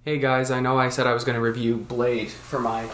Hey guys, I know I said I was going to review Blade for my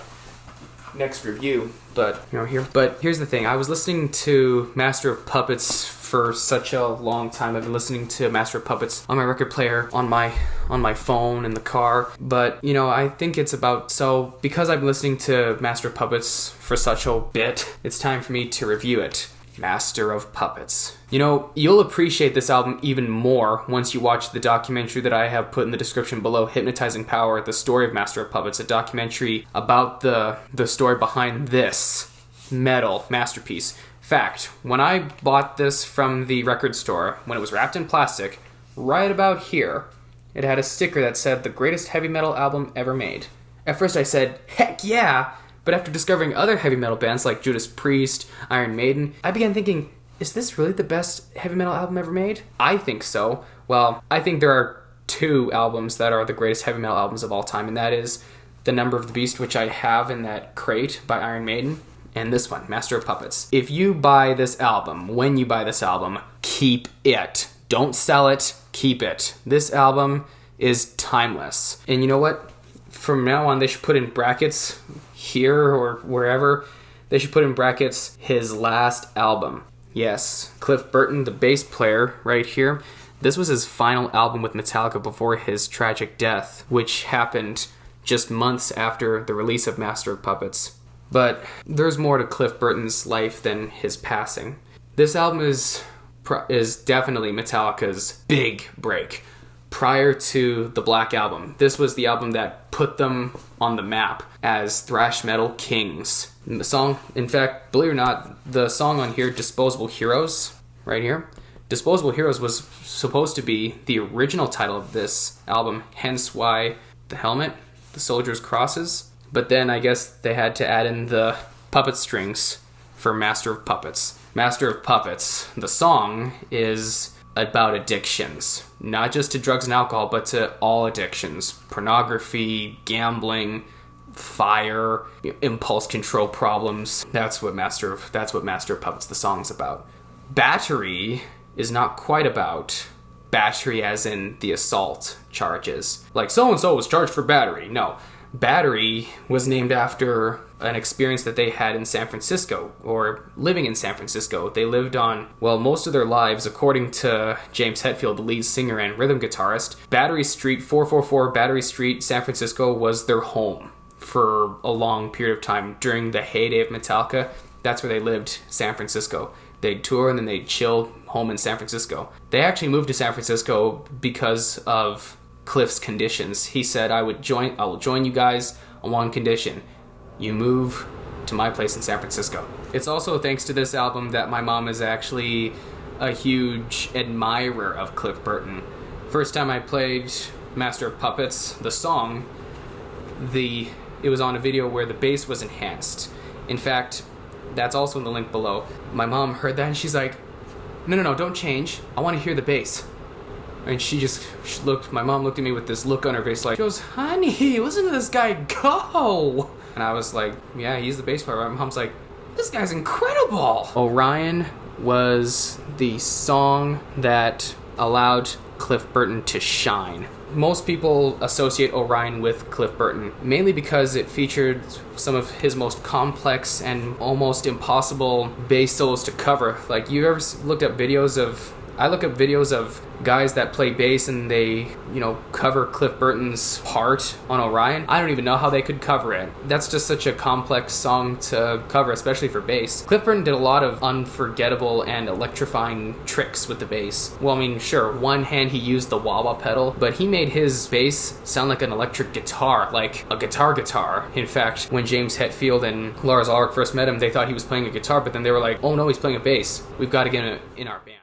next review, but here's the thing. I was listening to Master of Puppets for such a long time. I've been listening to Master of Puppets on my record player, on my phone, in the car. But, I think it's because I've been listening to Master of Puppets for such a bit, it's time for me to review it. Master of Puppets. You'll appreciate this album even more once you watch the documentary that I have put in the description below, Hypnotizing Power, the story of Master of Puppets, a documentary about the story behind this metal masterpiece. Fact, when I bought this from the record store, when it was wrapped in plastic, right about here, it had a sticker that said, "The greatest heavy metal album ever made." At first I said, heck yeah! But after discovering other heavy metal bands like Judas Priest, Iron Maiden, I began thinking, is this really the best heavy metal album ever made? I think so. Well, I think there are two albums that are the greatest heavy metal albums of all time, and that is The Number of the Beast, which I have in that crate by Iron Maiden, and this one, Master of Puppets. If you buy this album, when you buy this album, keep it. Don't sell it, keep it. This album is timeless. And you know what? From now on, they should put in brackets here or wherever, they should put in brackets his last album. Yes, Cliff Burton, the bass player right here, this was his final album with Metallica before his tragic death, which happened just months after the release of Master of Puppets. But there's more to Cliff Burton's life than his passing. This album is definitely Metallica's big break. Prior to the Black Album, this was the album that put them on the map as thrash metal kings. And the song, in fact, believe it or not, the song on here, Disposable Heroes, right here, Disposable Heroes was supposed to be the original title of this album, hence why the helmet, the soldiers' crosses. But then I guess they had to add in the puppet strings for Master of Puppets. Master of Puppets, the song is about addictions, not just to drugs and alcohol, but to all addictions: pornography, gambling, fire, impulse control problems. That's what Master of Puppets, the song's about. Battery is not quite about battery as in the assault charges, like so and so was charged for battery. No, Battery was named after an experience that they had in San Francisco, or living in San Francisco. They lived on, most of their lives, according to James Hetfield, the lead singer and rhythm guitarist, Battery Street, 444 Battery Street, San Francisco was their home for a long period of time. During the heyday of Metallica, that's where they lived, San Francisco. They'd tour and then they'd chill home in San Francisco. They actually moved to San Francisco because of Cliff's conditions. He said, I will join you guys on one condition: you move to my place in San Francisco. It's also thanks to this album that my mom is actually a huge admirer of Cliff Burton. First time I played Master of Puppets, the song, it was on a video where the bass was enhanced. In fact, that's also in the link below. My mom heard that and she's like, no, don't change. I want to hear the bass. And my mom looked at me with this look on her face like, she goes, honey, listen to this guy go. And I was like, yeah, he's the bass player. My mom's like, this guy's incredible. Orion was the song that allowed Cliff Burton to shine. Most people associate Orion with Cliff Burton, mainly because it featured some of his most complex and almost impossible bass solos to cover. Like, you ever looked up I look up videos of guys that play bass and they, cover Cliff Burton's part on Orion. I don't even know how they could cover it. That's just such a complex song to cover, especially for bass. Cliff Burton did a lot of unforgettable and electrifying tricks with the bass. Well, sure, one hand he used the wah-wah pedal, but he made his bass sound like an electric guitar, like a guitar. In fact, when James Hetfield and Lars Ulrich first met him, they thought he was playing a guitar, but then they were like, oh no, he's playing a bass. We've got to get him in our band.